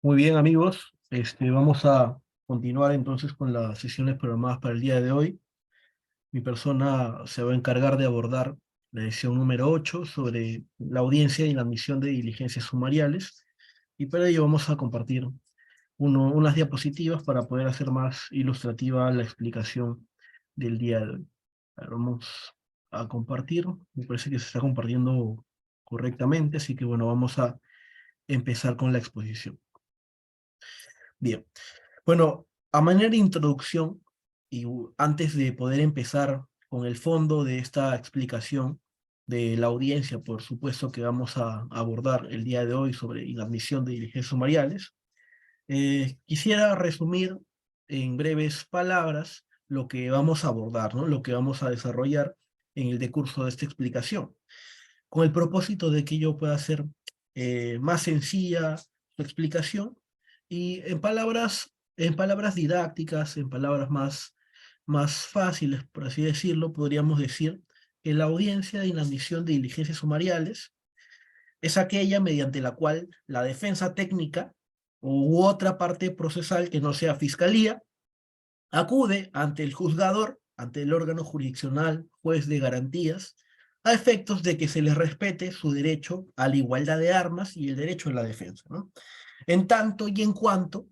Muy bien, amigos. Vamos a continuar entonces con las sesiones programadas para el día de hoy. Mi persona se va a encargar de abordar la sesión número 8 sobre la audiencia y la admisión de diligencias sumariales. Y para ello vamos a compartir unas diapositivas para poder hacer más ilustrativa la explicación del día de hoy. A ver, vamos a compartir. Me parece que se está compartiendo correctamente, así que bueno, vamos a empezar con la exposición. Bien. Bueno, a manera de introducción, y antes de poder empezar con el fondo de esta explicación de la audiencia, por supuesto que vamos a abordar el día de hoy sobre inadmisión de diligencias sumariales, quisiera resumir en breves palabras lo que vamos a abordar, ¿no? Lo que vamos a desarrollar en el decurso de esta explicación, con el propósito de que yo pueda hacer más sencilla su explicación y en palabras didácticas, en palabras más fáciles, por así decirlo, podríamos decir que la audiencia de inadmisión de diligencias sumariales es aquella mediante la cual la defensa técnica u otra parte procesal que no sea fiscalía acude ante el juzgador, ante el órgano jurisdiccional, juez de garantías, a efectos de que se les respete su derecho a la igualdad de armas y el derecho a la defensa, ¿no? En tanto y en cuanto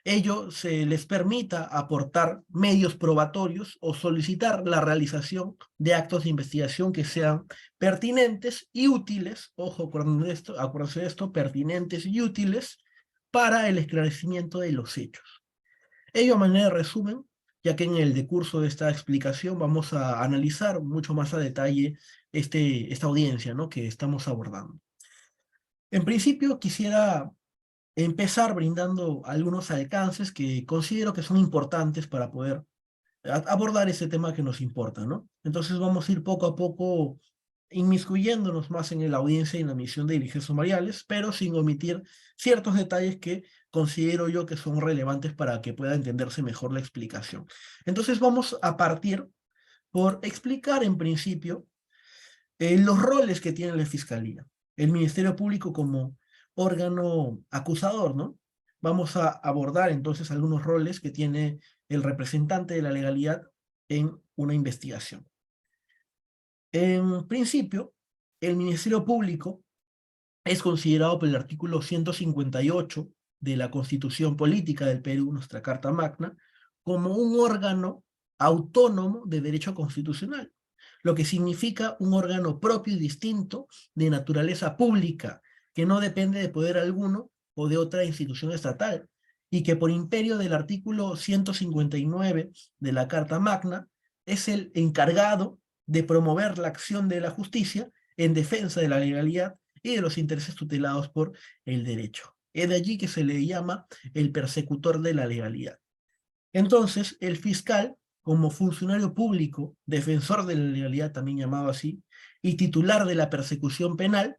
ello se les permita aportar medios probatorios o solicitar la realización de actos de investigación que sean pertinentes y útiles, ojo, acuérdense de esto, pertinentes y útiles para el esclarecimiento de los hechos. Ello a manera de resumen, ya que en el decurso de esta explicación vamos a analizar mucho más a detalle esta audiencia, ¿no?, que estamos abordando. En principio quisiera empezar brindando algunos alcances que considero que son importantes para poder abordar ese tema que nos importa, ¿no? Entonces vamos a ir poco a poco inmiscuyéndonos más en la audiencia y en la misión de diligencias sumariales, pero sin omitir ciertos detalles que considero yo que son relevantes para que pueda entenderse mejor la explicación. Entonces vamos a partir por explicar en principio los roles que tiene la Fiscalía, el Ministerio Público como órgano acusador, ¿no? Vamos a abordar entonces algunos roles que tiene el representante de la legalidad en una investigación. En principio, el Ministerio Público es considerado por el artículo 158 de la Constitución Política del Perú, nuestra Carta Magna, como un órgano autónomo de derecho constitucional, lo que significa un órgano propio y distinto de naturaleza pública, que no depende de poder alguno o de otra institución estatal, y que por imperio del artículo 159 de la Carta Magna es el encargado de promover la acción de la justicia en defensa de la legalidad y de los intereses tutelados por el derecho. Es de allí que se le llama el persecutor de la legalidad. Entonces, el fiscal, como funcionario público, defensor de la legalidad, también llamado así, y titular de la persecución penal,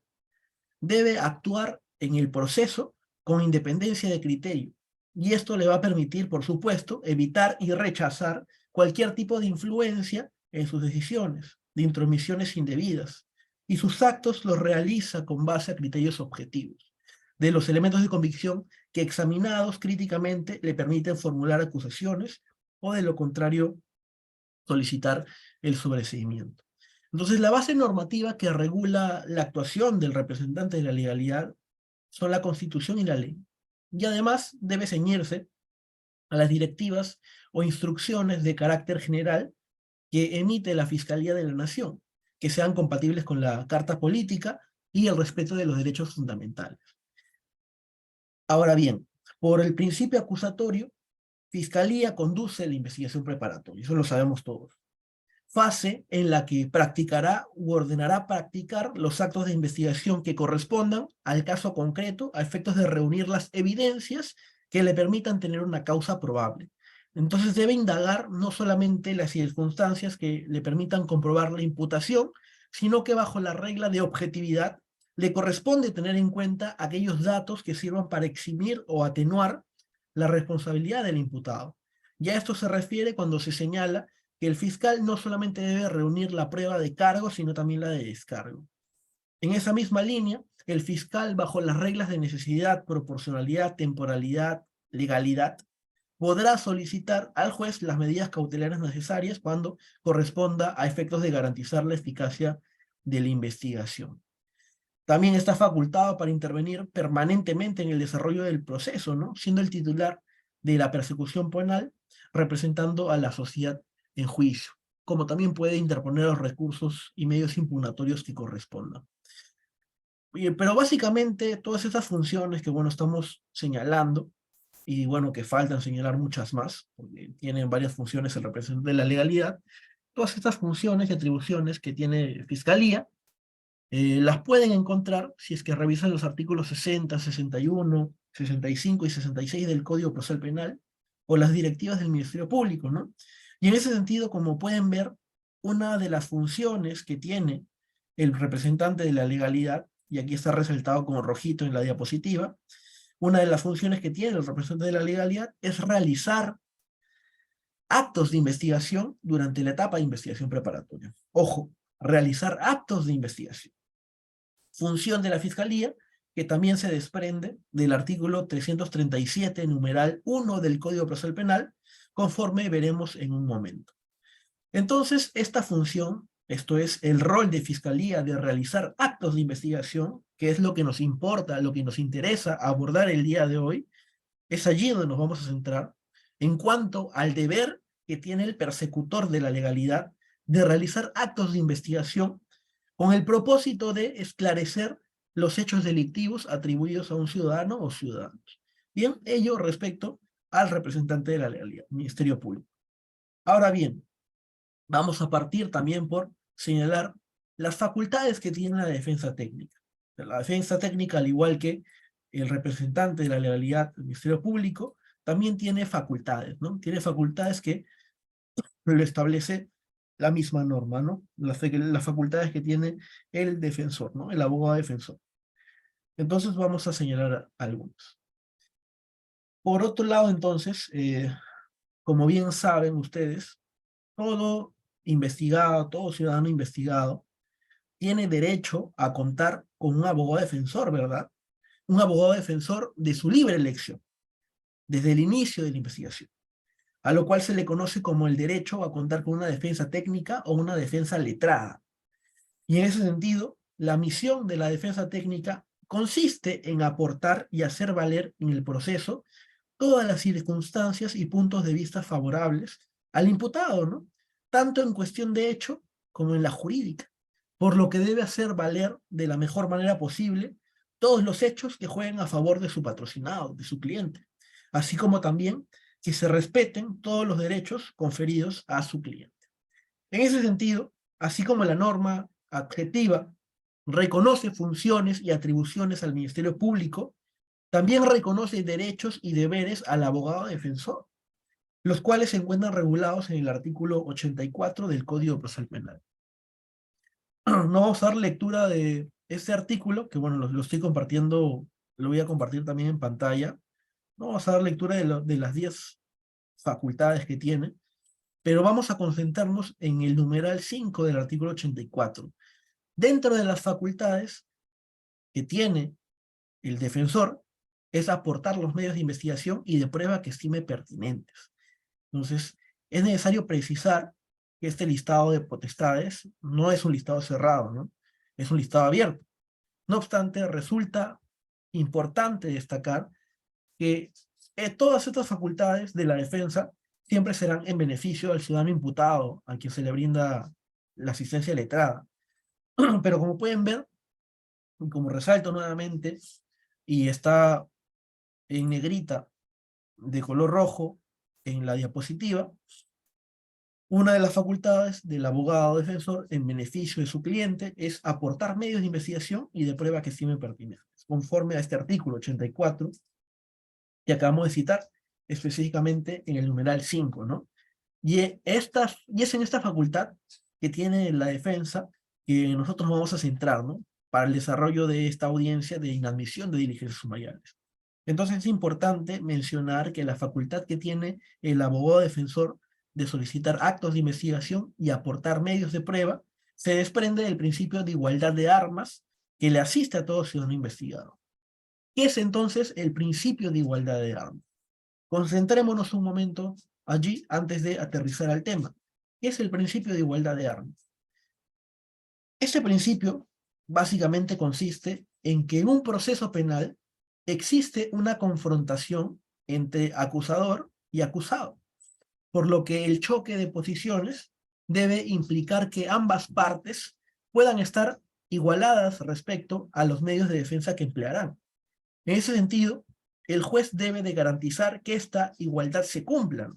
debe actuar en el proceso con independencia de criterio. Y esto le va a permitir, por supuesto, evitar y rechazar cualquier tipo de influencia en sus decisiones, de intromisiones indebidas. Y sus actos los realiza con base a criterios objetivos, de los elementos de convicción que examinados críticamente le permiten formular acusaciones o de lo contrario solicitar el sobreseimiento. Entonces, la base normativa que regula la actuación del representante de la legalidad son la Constitución y la ley. Y además debe ceñirse a las directivas o instrucciones de carácter general que emite la Fiscalía de la Nación, que sean compatibles con la Carta Política y el respeto de los derechos fundamentales. Ahora bien, por el principio acusatorio, Fiscalía conduce la investigación preparatoria, eso lo sabemos todos. Fase en la que practicará u ordenará practicar los actos de investigación que correspondan al caso concreto a efectos de reunir las evidencias que le permitan tener una causa probable. Entonces debe indagar no solamente las circunstancias que le permitan comprobar la imputación, sino que bajo la regla de objetividad le corresponde tener en cuenta aquellos datos que sirvan para eximir o atenuar la responsabilidad del imputado. Ya esto se refiere cuando se señala que el fiscal no solamente debe reunir la prueba de cargo, sino también la de descargo. En esa misma línea, el fiscal, bajo las reglas de necesidad, proporcionalidad, temporalidad, legalidad, podrá solicitar al juez las medidas cautelares necesarias cuando corresponda a efectos de garantizar la eficacia de la investigación. También está facultado para intervenir permanentemente en el desarrollo del proceso, ¿no? Siendo el titular de la persecución penal, representando a la sociedad en juicio, como también puede interponer los recursos y medios impugnatorios que correspondan. Pero básicamente todas estas funciones que, bueno, estamos señalando, y bueno, que faltan señalar muchas más, porque tienen varias funciones el representante de la legalidad, todas estas funciones y atribuciones que tiene Fiscalía, las pueden encontrar si es que revisan los artículos 60, 61, 65 y 66 del Código Procesal Penal, o las directivas del Ministerio Público, ¿no? Y en ese sentido, como pueden ver, una de las funciones que tiene el representante de la legalidad, y aquí está resaltado como rojito en la diapositiva, una de las funciones que tiene el representante de la legalidad es realizar actos de investigación durante la etapa de investigación preparatoria. Ojo, realizar actos de investigación. Función de la Fiscalía, que también se desprende del artículo 337, numeral 1 del Código Procesal Penal, conforme veremos en un momento. Entonces, esta función, esto es el rol de Fiscalía de realizar actos de investigación, que es lo que nos importa, lo que nos interesa abordar el día de hoy, es allí donde nos vamos a centrar, en cuanto al deber que tiene el persecutor de la legalidad de realizar actos de investigación con el propósito de esclarecer los hechos delictivos atribuidos a un ciudadano o ciudadanos. Bien, ello respecto al representante de la legalidad, Ministerio Público. Ahora bien, vamos a partir también por señalar las facultades que tiene la defensa técnica. La defensa técnica, al igual que el representante de la legalidad del Ministerio Público, también tiene facultades, ¿no? Tiene facultades que lo establece la misma norma, ¿no? Las facultades que tiene el defensor, ¿no? El abogado defensor. Entonces vamos a señalar algunos. Por otro lado, entonces, como bien saben ustedes, todo investigado, todo ciudadano investigado, tiene derecho a contar con un abogado defensor, ¿verdad? Un abogado defensor de su libre elección, desde el inicio de la investigación, a lo cual se le conoce como el derecho a contar con una defensa técnica o una defensa letrada. Y en ese sentido, la misión de la defensa técnica consiste en aportar y hacer valer en el proceso todas las circunstancias y puntos de vista favorables al imputado, ¿no? Tanto en cuestión de hecho como en la jurídica, por lo que debe hacer valer de la mejor manera posible todos los hechos que jueguen a favor de su patrocinado, de su cliente, así como también que se respeten todos los derechos conferidos a su cliente. En ese sentido, así como la norma adjetiva reconoce funciones y atribuciones al Ministerio Público, también reconoce derechos y deberes al abogado defensor, los cuales se encuentran regulados en el artículo 84 del Código Procesal Penal. No vamos a dar lectura de este artículo, que bueno, lo estoy compartiendo, lo voy a compartir también en pantalla. No vamos a dar lectura de las 10 facultades que tiene, pero vamos a concentrarnos en el numeral 5 del artículo 84. Dentro de las facultades que tiene el defensor, es aportar los medios de investigación y de prueba que estime pertinentes. Entonces, es necesario precisar que este listado de potestades no es un listado cerrado, ¿no? Es un listado abierto. No obstante, resulta importante destacar que todas estas facultades de la defensa siempre serán en beneficio del ciudadano imputado, a quien se le brinda la asistencia letrada. Pero como pueden ver, como resalto nuevamente, y está en negrita de color rojo en la diapositiva, una de las facultades del abogado defensor en beneficio de su cliente es aportar medios de investigación y de prueba que estimen pertinentes, conforme a este artículo 84 que acabamos de citar, específicamente en el numeral 5, ¿no? Y es en esta facultad que tiene la defensa que nosotros vamos a centrar, ¿no? Para el desarrollo de esta audiencia de inadmisión de diligencias sumariales. Entonces es importante mencionar que la facultad que tiene el abogado defensor de solicitar actos de investigación y aportar medios de prueba se desprende del principio de igualdad de armas que le asiste a todo ciudadano investigado. ¿Qué es entonces el principio de igualdad de armas? Concentrémonos un momento allí antes de aterrizar al tema. ¿Qué es el principio de igualdad de armas? Este principio básicamente consiste en que en un proceso penal existe una confrontación entre acusador y acusado, por lo que el choque de posiciones debe implicar que ambas partes puedan estar igualadas respecto a los medios de defensa que emplearán. En ese sentido, el juez debe de garantizar que esta igualdad se cumpla.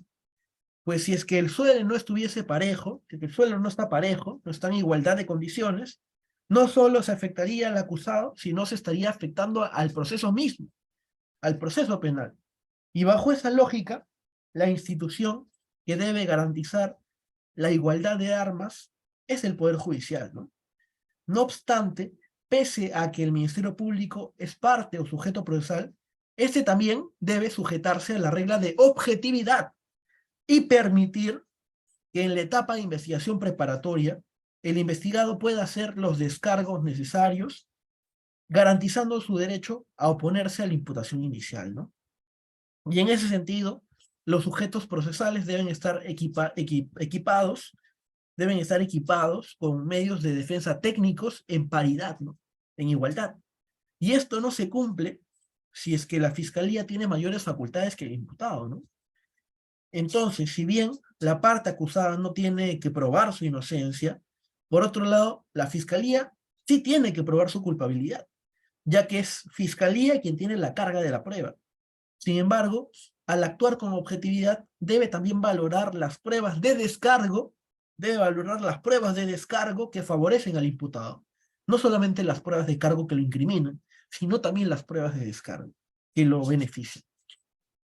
Pues si es que el suelo no estuviese parejo, si el suelo no está parejo, no está en igualdad de condiciones, no solo se afectaría al acusado, sino se estaría afectando al proceso mismo, al proceso penal. Y bajo esa lógica, la institución que debe garantizar la igualdad de armas es el Poder Judicial, ¿no? No obstante, pese a que el Ministerio Público es parte o sujeto procesal, este también debe sujetarse a la regla de objetividad y permitir que en la etapa de investigación preparatoria el investigado pueda hacer los descargos necesarios, garantizando su derecho a oponerse a la imputación inicial, ¿no? Y en ese sentido, los sujetos procesales deben estar equipados con medios de defensa técnicos en paridad, ¿no? En igualdad. Y esto no se cumple si es que la fiscalía tiene mayores facultades que el imputado, ¿no? Entonces, si bien la parte acusada no tiene que probar su inocencia, por otro lado, la fiscalía sí tiene que probar su culpabilidad, ya que es fiscalía quien tiene la carga de la prueba. Sin embargo, al actuar con objetividad, debe también valorar las pruebas de descargo, debe valorar las pruebas de descargo que favorecen al imputado. No solamente las pruebas de cargo que lo incriminan, sino también las pruebas de descargo que lo benefician.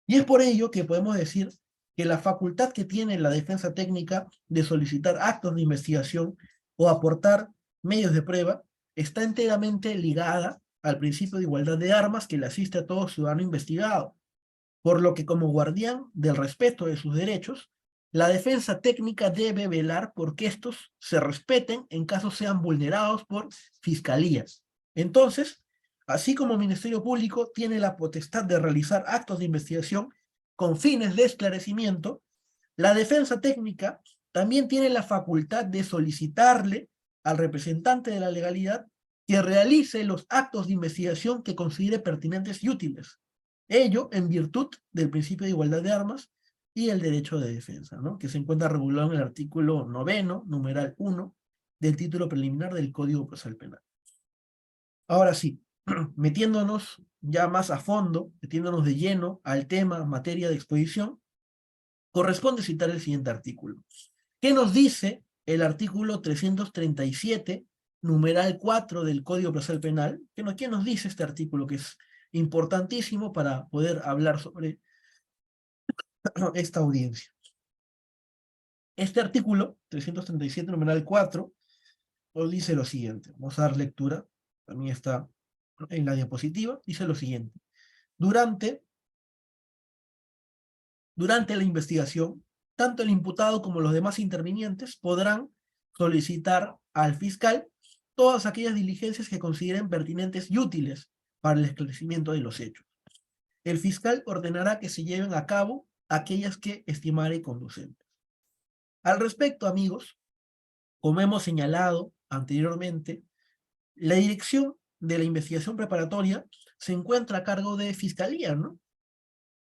Y es por ello que podemos decir que la facultad que tiene la defensa técnica de solicitar actos de investigación o aportar medios de prueba está enteramente ligada al principio de igualdad de armas que le asiste a todo ciudadano investigado, por lo que como guardián del respeto de sus derechos, la defensa técnica debe velar por que estos se respeten en caso sean vulnerados por fiscalías. Entonces, así como el Ministerio Público tiene la potestad de realizar actos de investigación con fines de esclarecimiento, la defensa técnica también tiene la facultad de solicitarle al representante de la legalidad que realice los actos de investigación que considere pertinentes y útiles. Ello en virtud del principio de igualdad de armas y el derecho de defensa, ¿no? Que se encuentra regulado en el artículo 9, numeral 1, del título preliminar del Código Procesal Penal. Ahora sí, metiéndonos ya más a fondo, metiéndonos de lleno al tema, materia de exposición, corresponde citar el siguiente artículo. ¿Qué nos dice el artículo 337, numeral 4 del Código Procesal Penal? ¿Qué nos dice este artículo que es importantísimo para poder hablar sobre esta audiencia? Este artículo 337, numeral 4, nos dice lo siguiente. Vamos a dar lectura, también está en la diapositiva, dice lo siguiente. Durante la investigación, tanto el imputado como los demás intervinientes podrán solicitar al fiscal todas aquellas diligencias que consideren pertinentes y útiles para el esclarecimiento de los hechos. El fiscal ordenará que se lleven a cabo aquellas que estimare conducentes. Al respecto, amigos, como hemos señalado anteriormente, la dirección de la investigación preparatoria se encuentra a cargo de fiscalía, ¿no?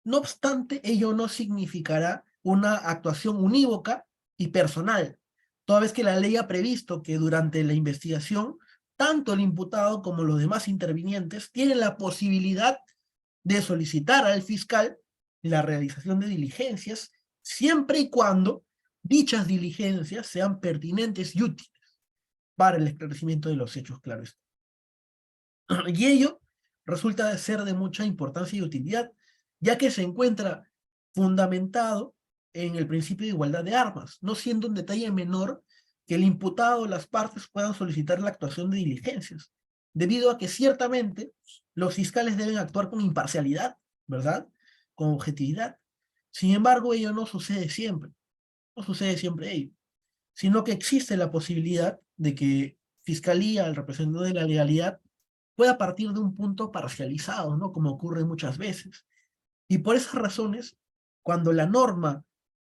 No obstante, ello no significará una actuación unívoca y personal, toda vez que la ley ha previsto que durante la investigación, tanto el imputado como los demás intervinientes tienen la posibilidad de solicitar al fiscal la realización de diligencias, siempre y cuando dichas diligencias sean pertinentes y útiles para el esclarecimiento de los hechos, claro está. Y ello resulta ser de mucha importancia y utilidad, ya que se encuentra fundamentado en el principio de igualdad de armas, no siendo un detalle menor que el imputado o las partes puedan solicitar la actuación de diligencias, debido a que ciertamente los fiscales deben actuar con imparcialidad, ¿verdad? Con objetividad. Sin embargo, ello no sucede siempre, no sucede siempre ello, sino que existe la posibilidad de que Fiscalía, el representante de la legalidad, pueda partir de un punto parcializado, ¿no? Como ocurre muchas veces. Y por esas razones, cuando la norma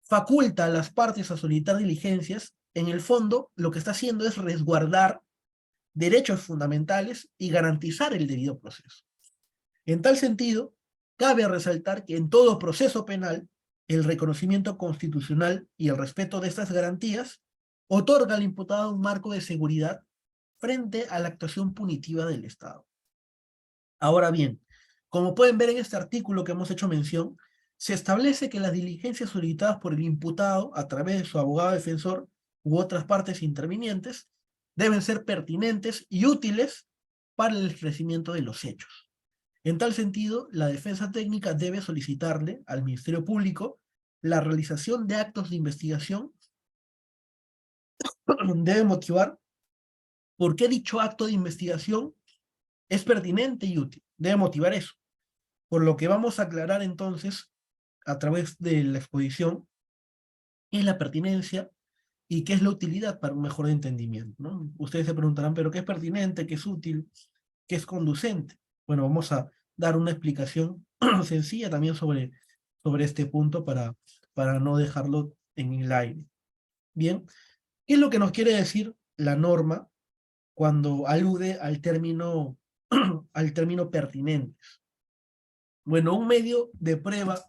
faculta a las partes a solicitar diligencias, en el fondo lo que está haciendo es resguardar derechos fundamentales y garantizar el debido proceso. En tal sentido, cabe resaltar que en todo proceso penal, el reconocimiento constitucional y el respeto de estas garantías otorga al imputado un marco de seguridad frente a la actuación punitiva del Estado. Ahora bien, como pueden ver en este artículo que hemos hecho mención, se establece que las diligencias solicitadas por el imputado a través de su abogado defensor u otras partes intervinientes deben ser pertinentes y útiles para el esclarecimiento de los hechos. En tal sentido, la defensa técnica debe solicitarle al Ministerio Público la realización de actos de investigación, debe motivar por qué dicho acto de investigación es pertinente y útil, debe motivar eso. Por lo que vamos a aclarar entonces, a través de la exposición, qué es la pertinencia y qué es la utilidad para un mejor entendimiento, ¿no? Ustedes se preguntarán, ¿pero qué es pertinente, qué es útil, qué es conducente? Bueno, vamos a dar una explicación sencilla también sobre este punto para no dejarlo en el aire. Bien, ¿qué es lo que nos quiere decir la norma cuando alude al término, al término pertinentes? Bueno, un medio de prueba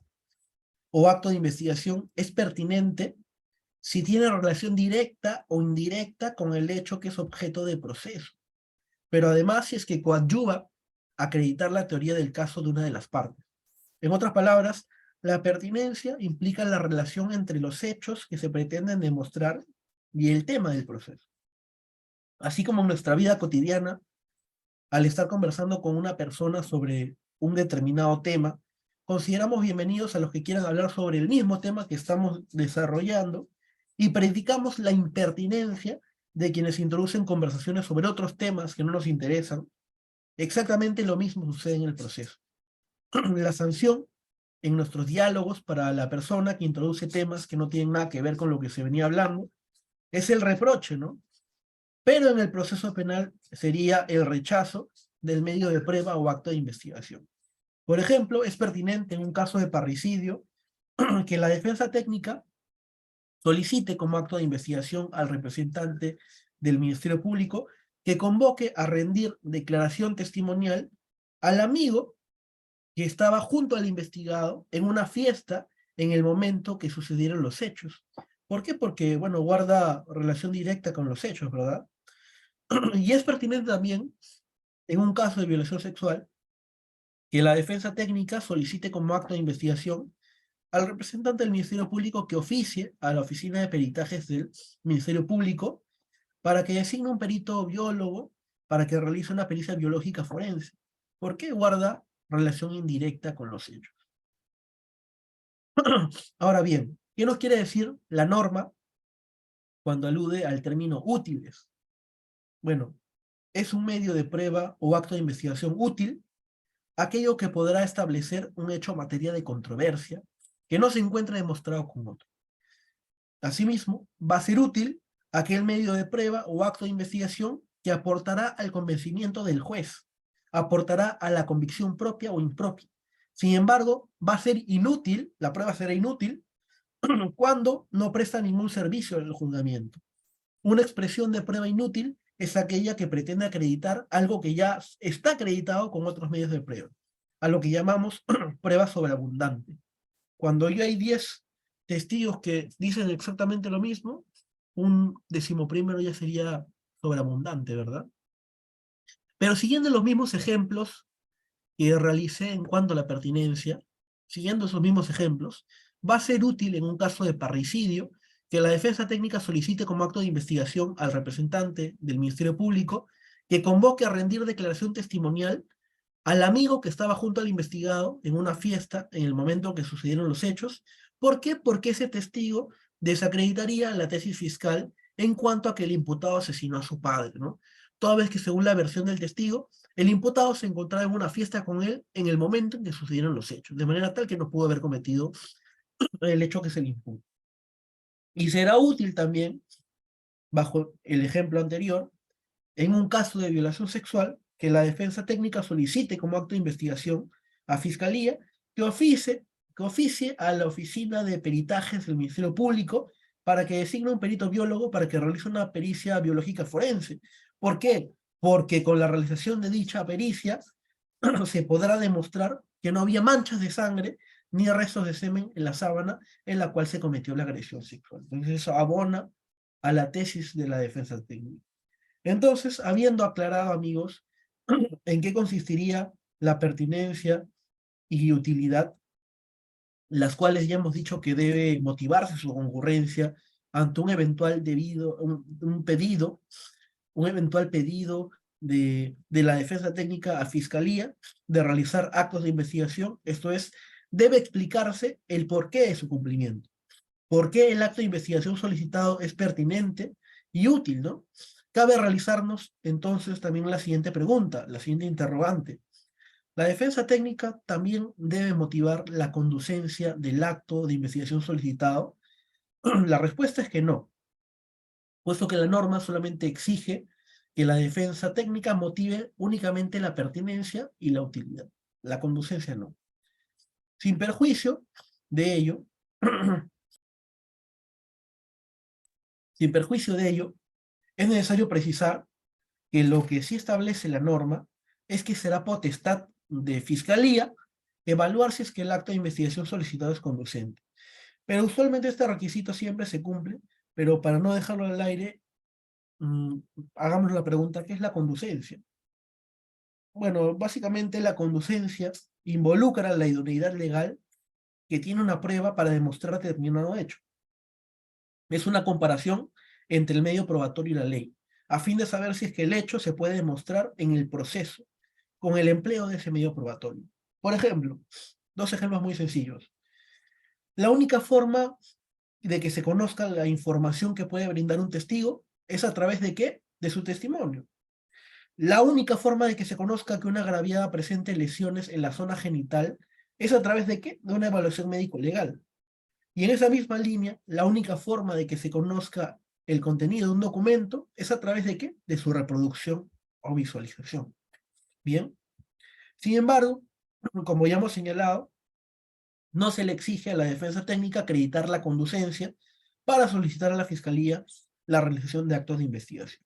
o acto de investigación es pertinente si tiene relación directa o indirecta con el hecho que es objeto de proceso, pero además si es que coadyuva a acreditar la teoría del caso de una de las partes. En otras palabras, la pertinencia implica la relación entre los hechos que se pretenden demostrar y el tema del proceso. Así como en nuestra vida cotidiana, al estar conversando con una persona sobre un determinado tema, consideramos bienvenidos a los que quieran hablar sobre el mismo tema que estamos desarrollando y predicamos la impertinencia de quienes introducen conversaciones sobre otros temas que no nos interesan. Exactamente lo mismo sucede en el proceso. La sanción en nuestros diálogos para la persona que introduce temas que no tienen nada que ver con lo que se venía hablando es el reproche, ¿no? Pero en el proceso penal sería el rechazo del medio de prueba o acto de investigación. Por ejemplo, es pertinente en un caso de parricidio que la defensa técnica solicite como acto de investigación al representante del Ministerio Público que convoque a rendir declaración testimonial al amigo que estaba junto al investigado en una fiesta en el momento que sucedieron los hechos. ¿Por qué? Porque, bueno, guarda relación directa con los hechos, ¿verdad? Y es pertinente también, en un caso de violación sexual, que la defensa técnica solicite como acto de investigación al representante del Ministerio Público que oficie a la Oficina de Peritajes del Ministerio Público para que designe un perito biólogo para que realice una pericia biológica forense. ¿Por qué guarda relación indirecta con los hechos? Ahora bien, ¿qué nos quiere decir la norma cuando alude al término útiles? Bueno, es un medio de prueba o acto de investigación útil aquello que podrá establecer un hecho materia de controversia que no se encuentre demostrado con otro. Asimismo, va a ser útil aquel medio de prueba o acto de investigación que aportará al convencimiento del juez, aportará a la convicción propia o impropia. Sin embargo, va a ser inútil, la prueba será inútil, cuando no presta ningún servicio en el juzgamiento. Una expresión de prueba inútil es aquella que pretende acreditar algo que ya está acreditado con otros medios de prueba, a lo que llamamos prueba sobreabundante. Cuando ya hay 10 testigos que dicen exactamente lo mismo, un 11º ya sería sobreabundante, ¿verdad? Pero siguiendo los mismos ejemplos que realicé en cuanto a la pertinencia, siguiendo esos mismos ejemplos, va a ser útil en un caso de parricidio que la defensa técnica solicite como acto de investigación al representante del Ministerio Público que convoque a rendir declaración testimonial al amigo que estaba junto al investigado en una fiesta en el momento en que sucedieron los hechos. ¿Por qué? Porque ese testigo desacreditaría la tesis fiscal en cuanto a que el imputado asesinó a su padre, ¿no? Toda vez que según la versión del testigo, el imputado se encontraba en una fiesta con él en el momento en que sucedieron los hechos, de manera tal que no pudo haber cometido el hecho que se le imputa. Y será útil también, bajo el ejemplo anterior, en un caso de violación sexual, que la defensa técnica solicite como acto de investigación a Fiscalía que oficie a la Oficina de Peritajes del Ministerio Público para que designe un perito biólogo para que realice una pericia biológica forense. ¿Por qué? Porque con la realización de dicha pericia se podrá demostrar que no había manchas de sangre ni restos de semen en la sábana en la cual se cometió la agresión sexual. Entonces eso abona a la tesis de la defensa técnica. Entonces, habiendo aclarado, amigos, en qué consistiría la pertinencia y utilidad, las cuales ya hemos dicho que debe motivarse su concurrencia ante un eventual pedido de la defensa técnica a Fiscalía de realizar actos de investigación, esto es, debe explicarse el porqué de su cumplimiento, por qué el acto de investigación solicitado es pertinente y útil, ¿no? Cabe realizarnos entonces también la siguiente pregunta, la siguiente interrogante. La defensa técnica también debe motivar la conducencia del acto de investigación solicitado. La respuesta es que no, puesto que la norma solamente exige que la defensa técnica motive únicamente la pertinencia y la utilidad. La conducencia no. Sin perjuicio de ello, sin perjuicio de ello, es necesario precisar que lo que sí establece la norma es que será potestad de Fiscalía evaluar si es que el acto de investigación solicitado es conducente. Pero usualmente este requisito siempre se cumple, pero para no dejarlo al aire, mm, hagamos la pregunta, ¿qué es la conducencia? Bueno, básicamente la conducencia involucra la idoneidad legal que tiene una prueba para demostrar determinado hecho. Es una comparación entre el medio probatorio y la ley, a fin de saber si es que el hecho se puede demostrar en el proceso, con el empleo de ese medio probatorio. Por ejemplo, dos ejemplos muy sencillos. La única forma de que se conozca la información que puede brindar un testigo es a través de ¿qué? De su testimonio. La única forma de que se conozca que una agraviada presente lesiones en la zona genital es a través de ¿qué? De una evaluación médico-legal. Y en esa misma línea, la única forma de que se conozca el contenido de un documento es a través de ¿qué? De su reproducción o visualización. Bien. Sin embargo, como ya hemos señalado, no se le exige a la defensa técnica acreditar la conducencia para solicitar a la Fiscalía la realización de actos de investigación.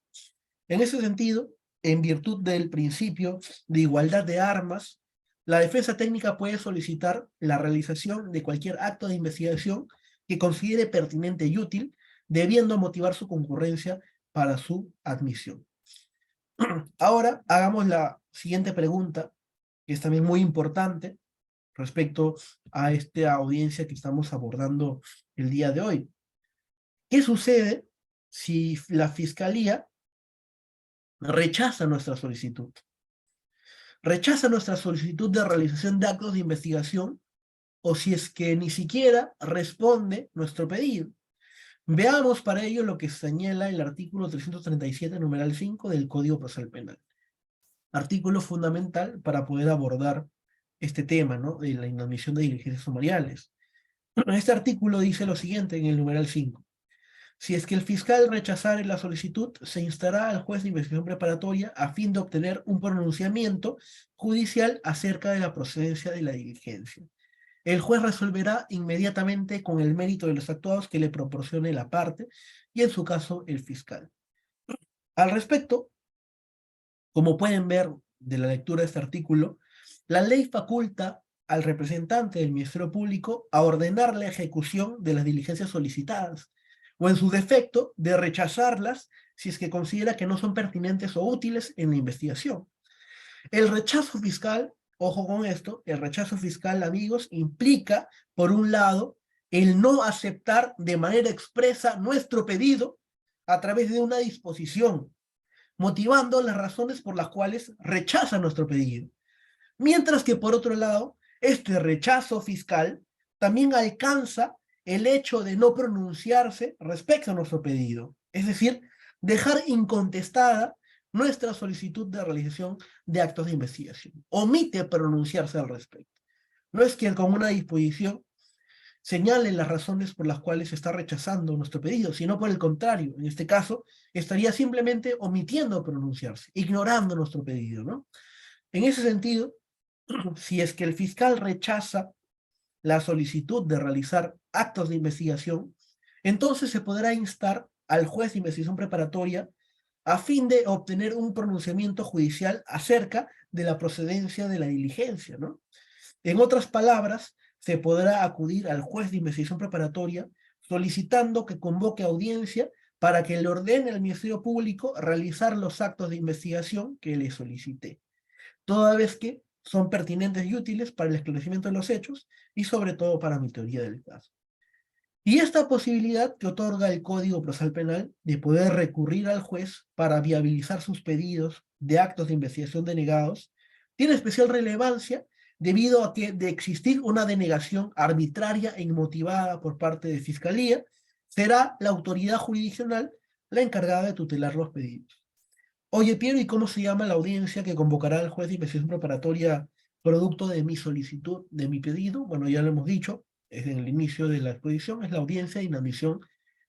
En ese sentido, en virtud del principio de igualdad de armas, la defensa técnica puede solicitar la realización de cualquier acto de investigación que considere pertinente y útil, debiendo motivar su concurrencia para su admisión. Ahora hagamos la siguiente pregunta, que es también muy importante respecto a esta audiencia que estamos abordando el día de hoy. ¿Qué sucede si la Fiscalía rechaza nuestra solicitud? Rechaza nuestra solicitud de realización de actos de investigación o si es que ni siquiera responde nuestro pedido. Veamos para ello lo que señala el artículo 337, numeral 5 del Código Procesal Penal. Artículo fundamental para poder abordar este tema, ¿no? De la inadmisión de diligencias sumariales. Este artículo dice lo siguiente en el numeral 5. Si es que el fiscal rechazare la solicitud, se instará al juez de investigación preparatoria a fin de obtener un pronunciamiento judicial acerca de la procedencia de la diligencia. El juez resolverá inmediatamente con el mérito de los actuados que le proporcione la parte y en su caso el fiscal. Al respecto, como pueden ver de la lectura de este artículo, la ley faculta al representante del Ministerio Público a ordenar la ejecución de las diligencias solicitadas, o en su defecto, de rechazarlas si es que considera que no son pertinentes o útiles en la investigación. El rechazo fiscal, ojo con esto, el rechazo fiscal, amigos, implica, por un lado, el no aceptar de manera expresa nuestro pedido a través de una disposición, motivando las razones por las cuales rechaza nuestro pedido. Mientras que, por otro lado, este rechazo fiscal también alcanza el hecho de no pronunciarse respecto a nuestro pedido, es decir, dejar incontestada nuestra solicitud de realización de actos de investigación. Omite pronunciarse al respecto. No es que con una disposición señale las razones por las cuales está rechazando nuestro pedido, sino por el contrario, en este caso, estaría simplemente omitiendo pronunciarse, ignorando nuestro pedido, ¿no? En ese sentido, si es que el fiscal rechaza la solicitud de realizar actos de investigación, entonces se podrá instar al juez de investigación preparatoria a fin de obtener un pronunciamiento judicial acerca de la procedencia de la diligencia, ¿no? En otras palabras, se podrá acudir al juez de investigación preparatoria solicitando que convoque audiencia para que le ordene al Ministerio Público realizar los actos de investigación que le solicite, toda vez que son pertinentes y útiles para el esclarecimiento de los hechos y sobre todo para mi teoría del caso. Y esta posibilidad que otorga el Código Procesal Penal de poder recurrir al juez para viabilizar sus pedidos de actos de investigación denegados tiene especial relevancia debido a que de existir una denegación arbitraria e inmotivada por parte de Fiscalía, será la autoridad jurisdiccional la encargada de tutelar los pedidos. Oye, Piero, ¿y cómo se llama la audiencia que convocará al juez de investigación preparatoria producto de mi solicitud, de mi pedido? Bueno, ya lo hemos dicho, es en el inicio de la exposición, es la audiencia de inadmisión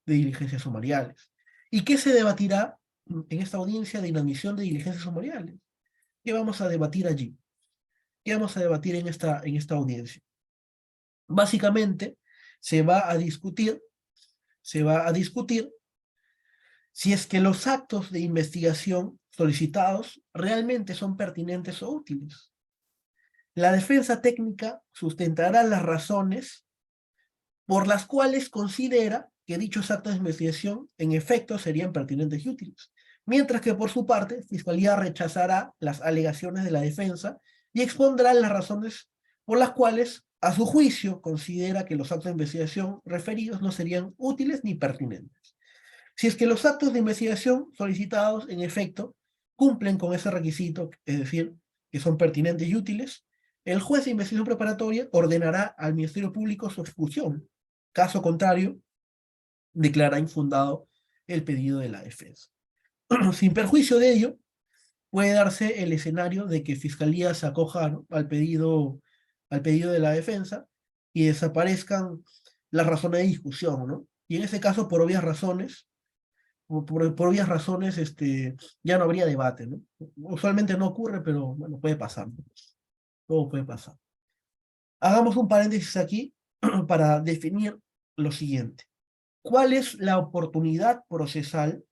de diligencias sumariales. ¿Y qué se debatirá en esta audiencia de inadmisión de diligencias sumariales? ¿Qué vamos a debatir allí? ¿Qué vamos a debatir en esta audiencia? Básicamente, se va a discutir, se va a discutir si es que los actos de investigación solicitados realmente son pertinentes o útiles. La defensa técnica sustentará las razones por las cuales considera que dichos actos de investigación en efecto serían pertinentes y útiles, mientras que por su parte, Fiscalía rechazará las alegaciones de la defensa y expondrá las razones por las cuales, a su juicio, considera que los actos de investigación referidos no serían útiles ni pertinentes. Si es que los actos de investigación solicitados, en efecto, cumplen con ese requisito, es decir, que son pertinentes y útiles, el juez de investigación preparatoria ordenará al Ministerio Público su ejecución. Caso contrario, declara infundado el pedido de la defensa. Sin perjuicio de ello, puede darse el escenario de que Fiscalía se acoja, ¿no?, al pedido de la defensa y desaparezcan las razones de discusión, ¿no? Y en ese caso, por obvias razones, por obvias razones, ya no habría debate, ¿no? Usualmente no ocurre, pero bueno, puede pasar, ¿no? Todo puede pasar. Hagamos un paréntesis aquí para definir lo siguiente. ¿Cuál es la oportunidad procesal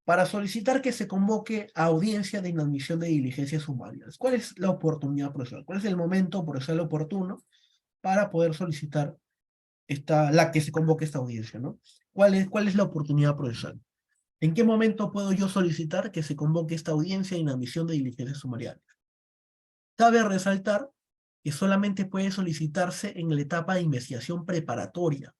para solicitar que se convoque a audiencia de inadmisión de diligencias sumarias? ¿Cuál es la oportunidad procesal? ¿Cuál es el momento procesal oportuno para poder solicitar la que se convoque esta audiencia, ¿no? ¿Cuál es la oportunidad procesal? ¿En qué momento puedo yo solicitar que se convoque esta audiencia de inadmisión de diligencias sumariales? Cabe resaltar que solamente puede solicitarse en la etapa de investigación preparatoria.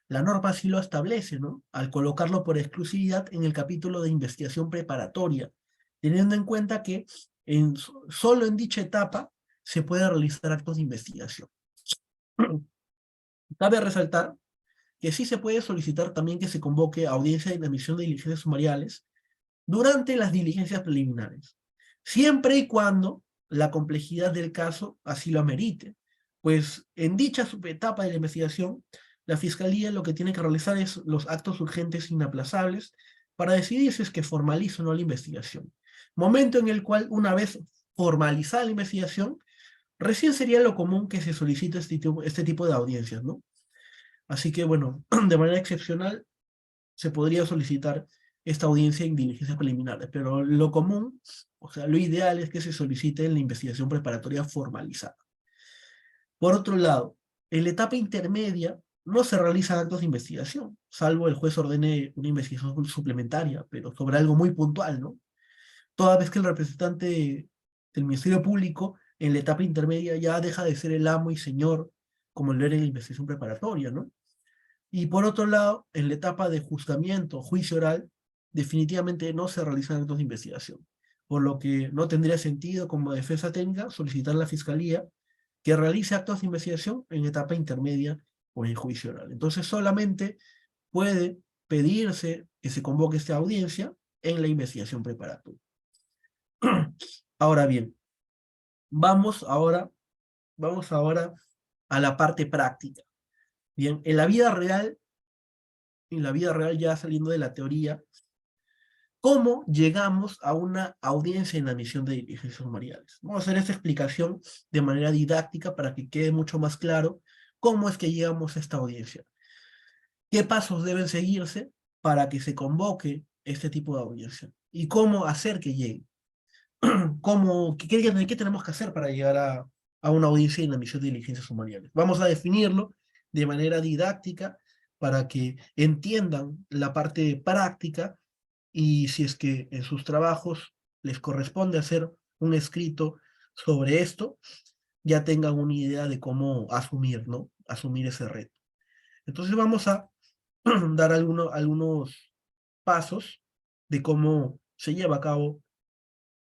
La norma así lo establece, ¿no? Al colocarlo por exclusividad en el capítulo de investigación preparatoria, teniendo en cuenta que solo en dicha etapa se puede realizar actos de investigación. Cabe resaltar que sí se puede solicitar también que se convoque audiencia de inadmisión de diligencias sumariales durante las diligencias preliminares, siempre y cuando la complejidad del caso así lo amerite, pues en dicha subetapa de la investigación, la Fiscalía lo que tiene que realizar es los actos urgentes inaplazables para decidir si es que formaliza o no la investigación. Momento en el cual, una vez formalizada la investigación, recién sería lo común que se solicite este tipo de audiencias, ¿no? Así que, bueno, de manera excepcional, se podría solicitar esta audiencia en diligencias preliminares, pero lo común, o sea, lo ideal es que se solicite en la investigación preparatoria formalizada. Por otro lado, en la etapa intermedia no se realizan actos de investigación, salvo el juez ordene una investigación suplementaria, pero sobre algo muy puntual, ¿no? Toda vez que el representante del Ministerio Público en la etapa intermedia ya deja de ser el amo y señor como lo era en la investigación preparatoria, ¿no? Y por otro lado, en la etapa de juzgamiento, juicio oral, definitivamente no se realizan actos de investigación, por lo que no tendría sentido como defensa técnica solicitar a la Fiscalía que realice actos de investigación en etapa intermedia o en juicio oral. Entonces solamente puede pedirse que se convoque esta audiencia en la investigación preparatoria. Ahora bien, vamos ahora a la parte práctica. Bien, en la vida real ya saliendo de la teoría, ¿cómo llegamos a una audiencia en la admisión de diligencias sumariales? Vamos a hacer esta explicación de manera didáctica para que quede mucho más claro cómo es que llegamos a esta audiencia. ¿Qué pasos deben seguirse para que se convoque este tipo de audiencia? ¿Y cómo hacer que llegue? ¿Qué tenemos que hacer para llegar a una audiencia en la admisión de diligencias sumariales? Vamos a definirlo de manera didáctica para que entiendan la parte práctica y si es que en sus trabajos les corresponde hacer un escrito sobre esto, ya tengan una idea de cómo asumir, ¿no? Asumir ese reto. Entonces vamos a dar algunos pasos de cómo se lleva a cabo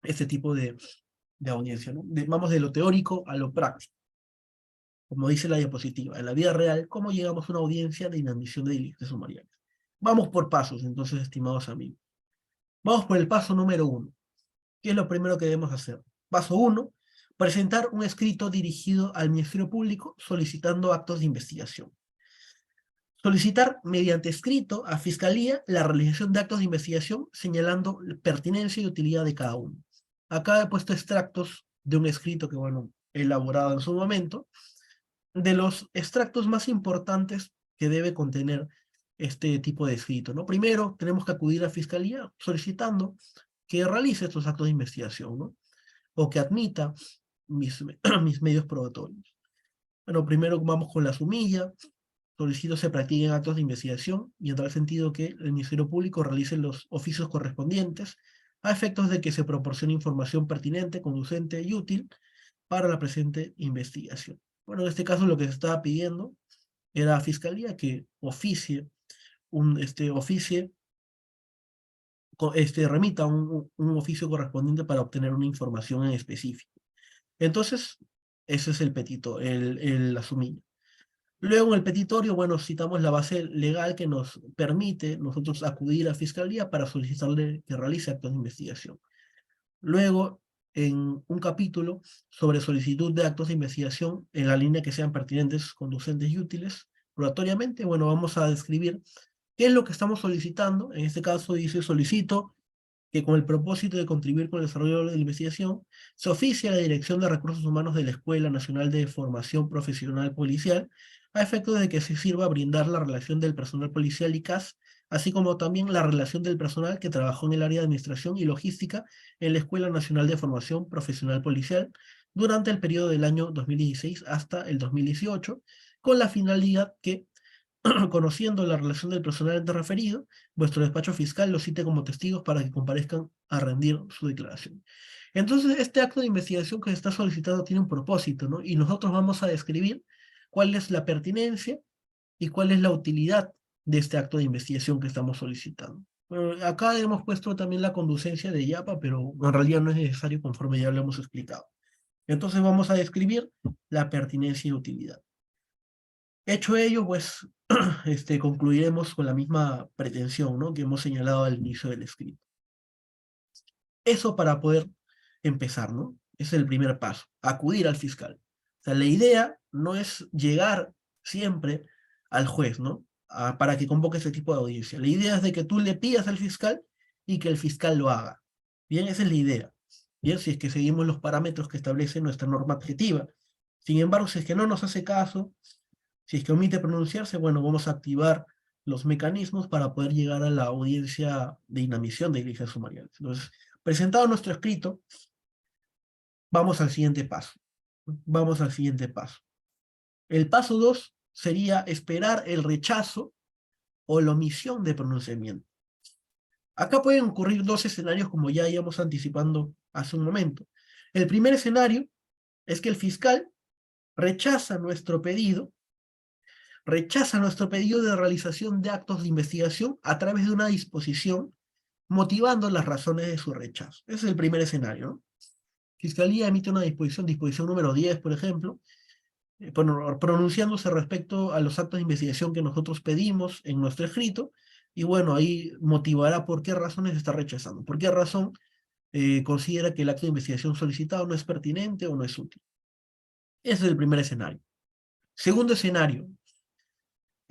este tipo de audiencia, ¿no? Vamos de lo teórico a lo práctico. Como dice la diapositiva, en la vida real, ¿cómo llegamos a una audiencia de inadmisión de diligencias sumariales? Vamos por pasos, entonces, estimados amigos. Vamos por el paso número 1. ¿Qué es lo primero que debemos hacer? Paso 1, presentar un escrito dirigido al Ministerio Público solicitando actos de investigación. Solicitar mediante escrito a Fiscalía la realización de actos de investigación señalando pertinencia y utilidad de cada uno. Acá he puesto extractos de un escrito que, bueno, he elaborado en su momento, de los extractos más importantes que debe contener este tipo de escrito, ¿no? Primero, tenemos que acudir a Fiscalía solicitando que realice estos actos de investigación, ¿no? O que admita mis medios probatorios. Bueno, primero vamos con la sumilla, solicito se practiquen actos de investigación y en tal sentido que el Ministerio Público realice los oficios correspondientes a efectos de que se proporcione información pertinente, conducente y útil para la presente investigación. Bueno, en este caso lo que se estaba pidiendo era a Fiscalía que remita un oficio correspondiente para obtener una información en específico. Entonces, ese es el petito, la sumilla. Luego en el petitorio, bueno, citamos la base legal que nos permite nosotros acudir a Fiscalía para solicitarle que realice actos de investigación. Luego, en un capítulo sobre solicitud de actos de investigación en la línea que sean pertinentes, conducentes y útiles, probatoriamente, bueno, vamos a describir qué es lo que estamos solicitando. En este caso dice, solicito que con el propósito de contribuir con el desarrollo de la investigación, se oficia a la Dirección de Recursos Humanos de la Escuela Nacional de Formación Profesional Policial, a efecto de que se sirva a brindar la relación del personal policial y CAS, así como también la relación del personal que trabajó en el área de administración y logística en la Escuela Nacional de Formación Profesional Policial durante el periodo del año 2016 hasta el 2018, con la finalidad que conociendo la relación del personal antes referido, vuestro despacho fiscal los cite como testigos para que comparezcan a rendir su declaración. Entonces, este acto de investigación que se está solicitando tiene un propósito, ¿no? Y nosotros vamos a describir cuál es la pertinencia y cuál es la utilidad de este acto de investigación que estamos solicitando. Bueno, acá hemos puesto también la conducencia de IAPA, pero en realidad no es necesario conforme ya lo hemos explicado. Entonces vamos a describir la pertinencia y utilidad. Hecho ello, pues concluiremos con la misma pretensión, ¿no? Que hemos señalado al inicio del escrito. Eso para poder empezar, ¿no? Ese es el primer paso, acudir al fiscal. O sea, la idea no es llegar siempre al juez, ¿no? Para que convoque ese tipo de audiencia. La idea es de que tú le pidas al fiscal y que el fiscal lo haga. Bien, esa es la idea. Bien, si es que seguimos los parámetros que establece nuestra norma objetiva. Sin embargo, si es que no nos hace caso, si es que omite pronunciarse, bueno, vamos a activar los mecanismos para poder llegar a la audiencia de inadmisión de diligencias sumariales. Entonces, presentado nuestro escrito, vamos al siguiente paso. Vamos al siguiente paso. El paso 2 sería esperar el rechazo o la omisión de pronunciamiento. Acá pueden ocurrir dos escenarios como ya íbamos anticipando hace un momento. El primer escenario es que el fiscal rechaza nuestro pedido de realización de actos de investigación a través de una disposición motivando las razones de su rechazo. Ese es el primer escenario, ¿no? Fiscalía emite una disposición número 10, por ejemplo, pronunciándose respecto a los actos de investigación que nosotros pedimos en nuestro escrito, y bueno, ahí motivará por qué razones está rechazando, por qué razón considera que el acto de investigación solicitado no es pertinente o no es útil. Ese es el primer escenario. Segundo escenario,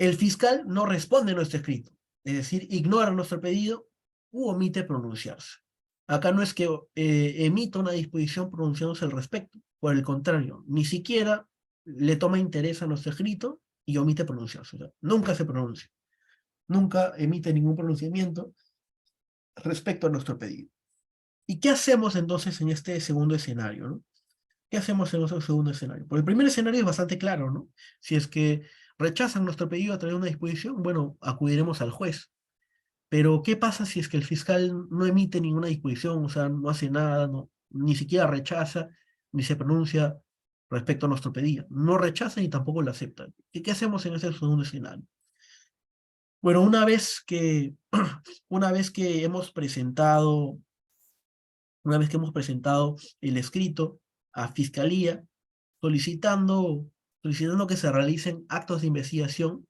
El fiscal no responde a nuestro escrito, es decir, ignora nuestro pedido u omite pronunciarse. Acá no es que emita una disposición pronunciándose al respecto, por el contrario, ni siquiera le toma interés a nuestro escrito y omite pronunciarse. O sea, nunca se pronuncia, nunca emite ningún pronunciamiento respecto a nuestro pedido. ¿Y qué hacemos entonces en este segundo escenario, ¿no? ¿Qué hacemos en nuestro segundo escenario? Porque el primer escenario es bastante claro, ¿no? Si es que rechazan nuestro pedido a través de una disposición, bueno, acudiremos al juez. Pero, ¿qué pasa si es que el fiscal no emite ninguna disposición, o sea, no hace nada, no, ni siquiera rechaza, ni se pronuncia respecto a nuestro pedido? No rechaza ni tampoco lo acepta. ¿Y qué hacemos en ese segundo escenario? Bueno, una vez que hemos presentado, una vez que hemos presentado el escrito a fiscalía, solicitando, solicitando que se realicen actos de investigación,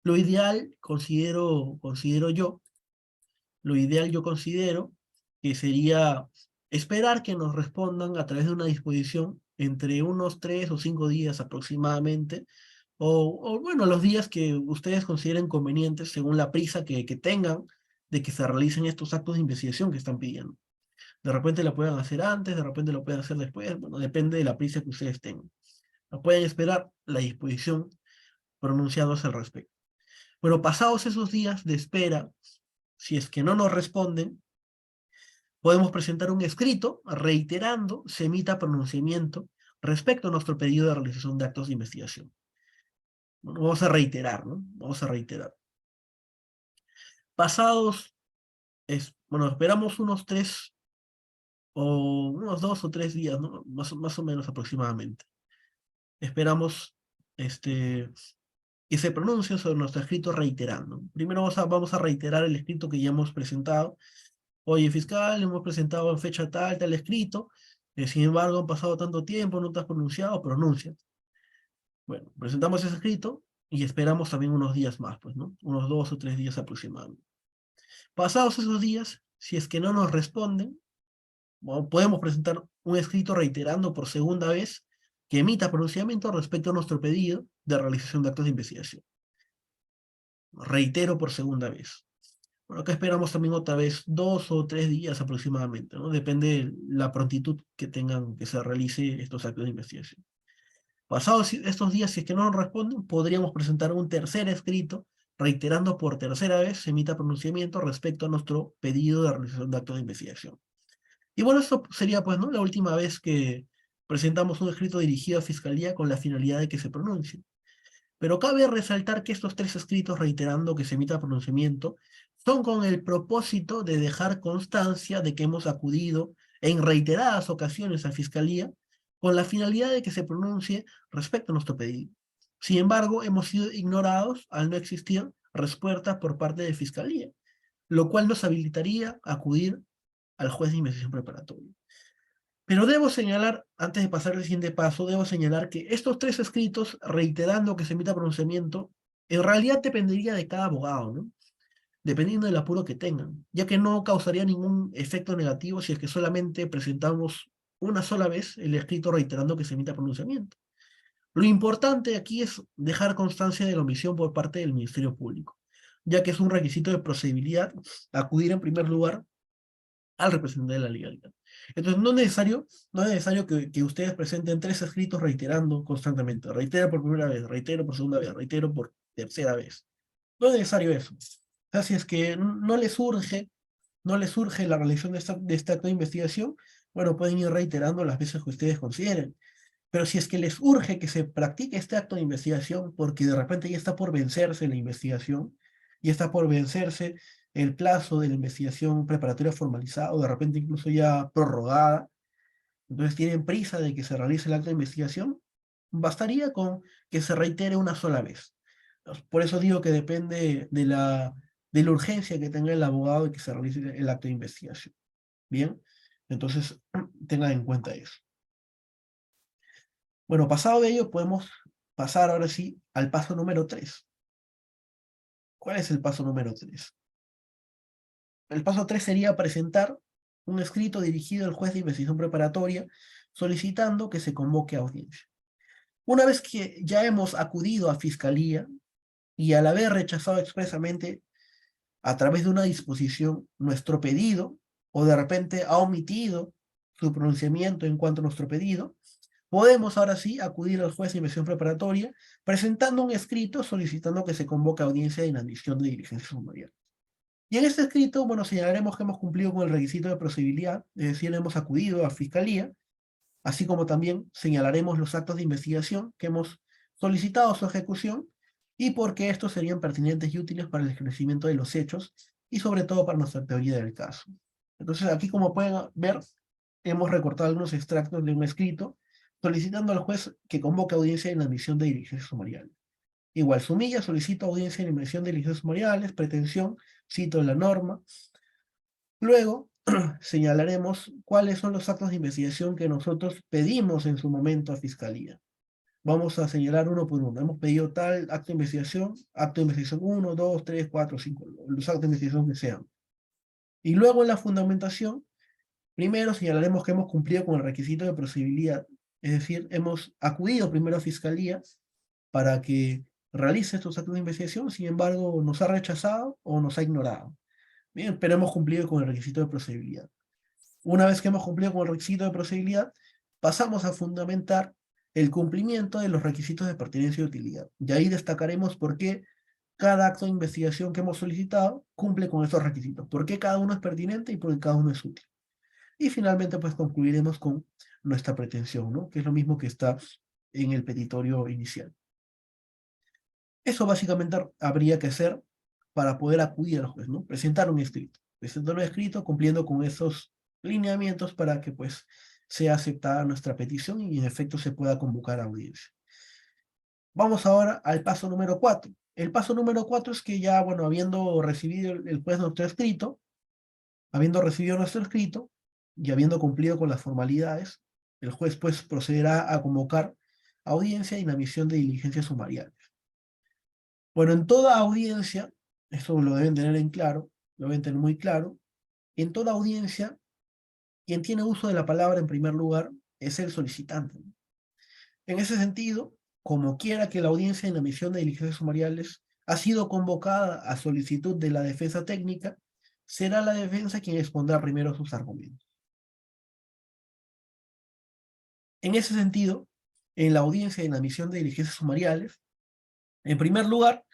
lo ideal, considero yo, lo ideal yo considero que sería esperar que nos respondan a través de una disposición entre unos 3 o 5 días aproximadamente, bueno, los días que ustedes consideren convenientes según la prisa que tengan de que se realicen estos actos de investigación que están pidiendo. De repente lo pueden hacer antes, de repente lo pueden hacer después, bueno, depende de la prisa que ustedes tengan. No pueden esperar la disposición pronunciados al respecto. Pero pasados esos días de espera, si es que no nos responden, podemos presentar un escrito reiterando se emita pronunciamiento respecto a nuestro pedido de realización de actos de investigación. Bueno, vamos a reiterar, ¿no? Vamos a reiterar. Pasados, bueno, esperamos unos 2 o 3 días, ¿no? Más o menos aproximadamente. Esperamos que se pronuncie sobre nuestro escrito reiterando. Primero vamos a reiterar el escrito que ya hemos presentado. Oye, fiscal, hemos presentado en fecha tal escrito, sin embargo han pasado tanto tiempo, no te has pronunciado, pronuncia. Bueno, presentamos ese escrito y esperamos también unos días más, pues, ¿no? Unos 2 o 3 días aproximadamente. Pasados esos días, si es que no nos responden, bueno, podemos presentar un escrito reiterando por segunda vez que emita pronunciamiento respecto a nuestro pedido de realización de actos de investigación. Reitero por segunda vez. Bueno, acá esperamos también otra vez 2 o 3 días aproximadamente, ¿no? Depende de la prontitud que tengan que se realice estos actos de investigación. Pasados estos días, si es que no nos responden, podríamos presentar un tercer escrito reiterando por tercera vez se emita pronunciamiento respecto a nuestro pedido de realización de actos de investigación. Y bueno, esto sería pues, ¿no? La última vez que presentamos un escrito dirigido a Fiscalía con la finalidad de que se pronuncie. Pero cabe resaltar que estos 3 escritos reiterando que se emita pronunciamiento son con el propósito de dejar constancia de que hemos acudido en reiteradas ocasiones a Fiscalía con la finalidad de que se pronuncie respecto a nuestro pedido. Sin embargo, hemos sido ignorados al no existir respuesta por parte de Fiscalía, lo cual nos habilitaría a acudir al juez de investigación preparatoria. Pero debo señalar, antes de pasar al siguiente paso, debo señalar que estos 3 escritos, reiterando que se emita pronunciamiento, en realidad dependería de cada abogado, ¿no? Dependiendo del apuro que tengan, ya que no causaría ningún efecto negativo si es que solamente presentamos una sola vez el escrito reiterando que se emita pronunciamiento. Lo importante aquí es dejar constancia de la omisión por parte del Ministerio Público, ya que es un requisito de procedibilidad acudir en primer lugar al representante de la legalidad. Entonces, no es necesario que ustedes presenten 3 escritos reiterando constantemente. Reitero por primera vez, reitero por segunda vez, reitero por tercera vez. No es necesario eso. O sea, si es que no les surge la realización de este acto de investigación, bueno, pueden ir reiterando las veces que ustedes consideren. Pero si es que les urge que se practique este acto de investigación, porque de repente ya está por vencerse la investigación, ya está por vencerse el plazo de la investigación preparatoria formalizada, o de repente incluso ya prorrogada, entonces tienen prisa de que se realice el acto de investigación, bastaría con que se reitere una sola vez. Por eso digo que depende de la urgencia que tenga el abogado de que se realice el acto de investigación. Bien, entonces tengan en cuenta eso. Bueno, pasado de ello, podemos pasar ahora sí al paso número 3. ¿Cuál es el paso número 3? El paso 3 sería presentar un escrito dirigido al juez de investigación preparatoria solicitando que se convoque a audiencia. Una vez que ya hemos acudido a fiscalía y al haber rechazado expresamente a través de una disposición nuestro pedido, o de repente ha omitido su pronunciamiento en cuanto a nuestro pedido, podemos ahora sí acudir al juez de investigación preparatoria presentando un escrito solicitando que se convoque audiencia de inadmisión de diligencia sumaria. Y en este escrito, bueno, señalaremos que hemos cumplido con el requisito de procedibilidad, es decir, hemos acudido a fiscalía, así como también señalaremos los actos de investigación que hemos solicitado su ejecución y por qué estos serían pertinentes y útiles para el esclarecimiento de los hechos y sobre todo para nuestra teoría del caso. Entonces aquí, como pueden ver, hemos recortado algunos extractos de un escrito solicitando al juez que convoque audiencia en la admisión de diligencias sumariales. Igual, Sumilla solicita audiencia en la admisión de diligencias sumariales, pretensión, cito la norma. Luego, señalaremos cuáles son los actos de investigación que nosotros pedimos en su momento a Fiscalía. Vamos a señalar uno por uno. Hemos pedido tal acto de investigación 1, 2, 3, 4, 5, los actos de investigación que sean. Y luego en la fundamentación, primero señalaremos que hemos cumplido con el requisito de procedibilidad, es decir, hemos acudido primero a Fiscalía para que realice estos actos de investigación, sin embargo, nos ha rechazado o nos ha ignorado. Bien, pero hemos cumplido con el requisito de procedibilidad. Una vez que hemos cumplido con el requisito de procedibilidad, pasamos a fundamentar el cumplimiento de los requisitos de pertinencia y utilidad. Y ahí destacaremos por qué cada acto de investigación que hemos solicitado cumple con esos requisitos, por qué cada uno es pertinente y por qué cada uno es útil. Y finalmente, pues concluiremos con nuestra pretensión, ¿no? Que es lo mismo que está en el petitorio inicial. Eso básicamente habría que hacer para poder acudir al juez, ¿no? Presentar un escrito. Presentar un escrito cumpliendo con esos lineamientos para que pues sea aceptada nuestra petición y en efecto se pueda convocar a audiencia. Vamos ahora al paso número 4. El paso número 4 es que ya, bueno, habiendo recibido el juez nuestro escrito, habiendo recibido nuestro escrito y habiendo cumplido con las formalidades, el juez pues procederá a convocar audiencia y la emisión de diligencias sumariales. Bueno, en toda audiencia, eso lo deben tener en claro, lo deben tener muy claro, en toda audiencia, quien tiene uso de la palabra en primer lugar es el solicitante. En ese sentido, como quiera que la audiencia en la emisión de diligencias sumariales ha sido convocada a solicitud de la defensa técnica, será la defensa quien expondrá primero sus argumentos. En ese sentido, en la audiencia en la emisión de diligencias sumariales, en primer lugar,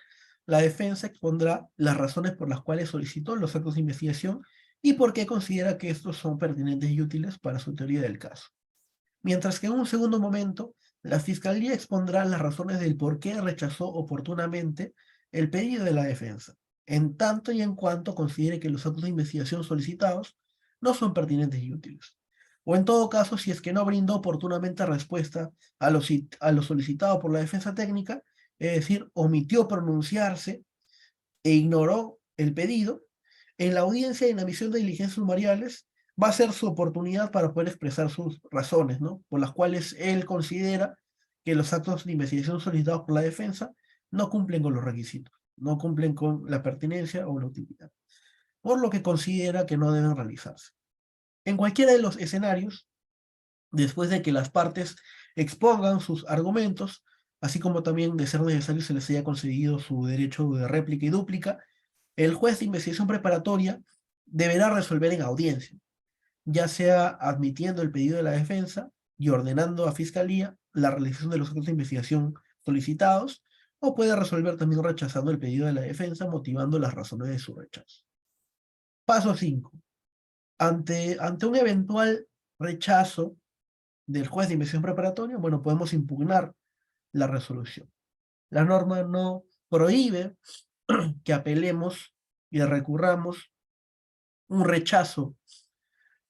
la defensa expondrá las razones por las cuales solicitó los actos de investigación y por qué considera que estos son pertinentes y útiles para su teoría del caso. Mientras que en un segundo momento, la Fiscalía expondrá las razones del por qué rechazó oportunamente el pedido de la defensa, en tanto y en cuanto considere que los actos de investigación solicitados no son pertinentes y útiles. O en todo caso, si es que no brindó oportunamente respuesta a lo solicitado por la defensa técnica, es decir, omitió pronunciarse e ignoró el pedido, en la audiencia y en la emisión de diligencias sumariales va a ser su oportunidad para poder expresar sus razones, ¿no? Por las cuales él considera que los actos de investigación solicitados por la defensa no cumplen con los requisitos, no cumplen con la pertinencia o la utilidad, por lo que considera que no deben realizarse. En cualquiera de los escenarios, después de que las partes expongan sus argumentos, así como también de ser necesario se les haya concedido su derecho de réplica y dúplica, el juez de investigación preparatoria deberá resolver en audiencia, ya sea admitiendo el pedido de la defensa y ordenando a Fiscalía la realización de los actos de investigación solicitados, o puede resolver también rechazando el pedido de la defensa, motivando las razones de su rechazo. Paso 5. Ante un eventual rechazo del juez de investigación preparatoria, bueno, podemos impugnar la resolución. La norma no prohíbe que apelemos y recurramos un rechazo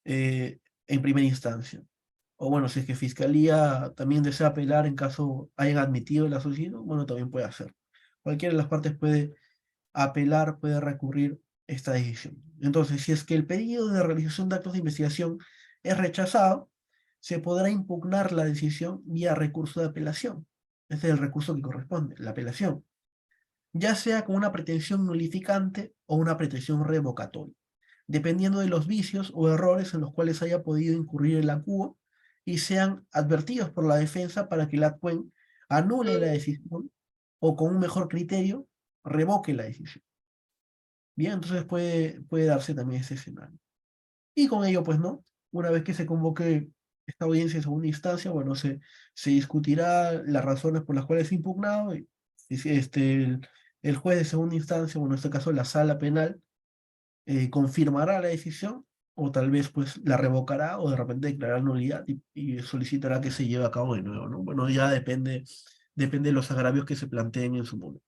en primera instancia. O bueno, si es que Fiscalía también desea apelar en caso hayan admitido la solicitud, bueno, también puede hacer. Cualquiera de las partes puede apelar, puede recurrir esta decisión. Entonces, si es que el pedido de realización de actos de investigación es rechazado, se podrá impugnar la decisión vía recurso de apelación. Ese es el recurso que corresponde, la apelación. Ya sea con una pretensión nulificante o una pretensión revocatoria, dependiendo de los vicios o errores en los cuales haya podido incurrir el acuo y sean advertidos por la defensa para que la ACUEN anule la decisión o con un mejor criterio revoque la decisión. Bien, entonces puede darse también ese escenario. Y con ello, pues no, una vez que se convoque esta audiencia en segunda instancia, bueno, se discutirá las razones por las cuales es impugnado y si el juez de segunda instancia, bueno, en este caso la sala penal, confirmará la decisión o tal vez pues la revocará o de repente declarará nulidad y solicitará que se lleve a cabo de nuevo, ¿no? Bueno, ya depende de los agravios que se planteen en su momento.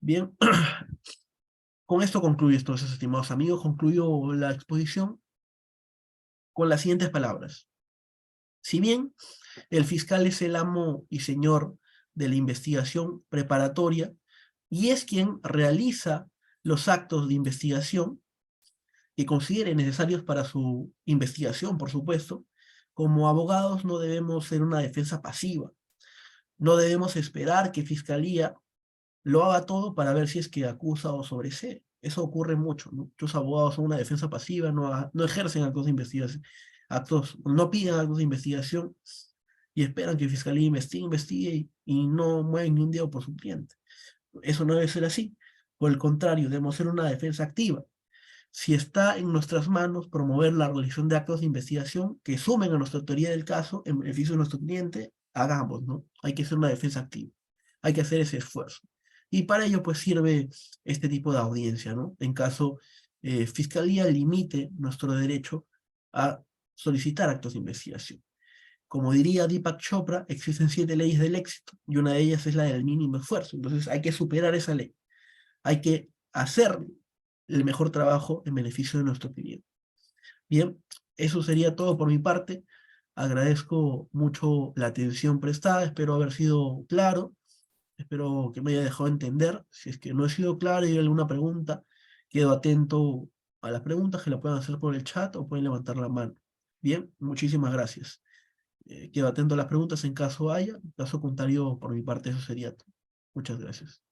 Bien, con esto concluyo entonces, estimados amigos, concluyo la exposición con las siguientes palabras. Si bien el fiscal es el amo y señor de la investigación preparatoria y es quien realiza los actos de investigación que considere necesarios para su investigación, por supuesto, como abogados no debemos ser una defensa pasiva. No debemos esperar que Fiscalía lo haga todo para ver si es que acusa o sobresee. Eso ocurre mucho, ¿no? Muchos abogados son una defensa pasiva, no ejercen actos de investigación, no piden actos de investigación y esperan que Fiscalía investigue y no mueven ni un dedo por su cliente. Eso no debe ser así. Por el contrario, debemos ser una defensa activa. Si está en nuestras manos promover la realización de actos de investigación que sumen a nuestra teoría del caso en beneficio de nuestro cliente, hagamos, ¿no? Hay que ser una defensa activa. Hay que hacer ese esfuerzo. Y para ello, pues, sirve este tipo de audiencia, ¿no? En caso Fiscalía limite nuestro derecho a solicitar actos de investigación. Como diría Deepak Chopra, existen 7 leyes del éxito y una de ellas es la del mínimo esfuerzo. Entonces hay que superar esa ley. Hay que hacer el mejor trabajo en beneficio de nuestro cliente. Bien, eso sería todo por mi parte. Agradezco mucho la atención prestada, espero haber sido claro, espero que me haya dejado entender. Si es que no he sido claro y hay alguna pregunta, quedo atento a las preguntas que la puedan hacer por el chat o pueden levantar la mano. Bien, muchísimas gracias. Quedo atento a las preguntas en caso haya, en caso contrario, por mi parte eso sería todo. Muchas gracias.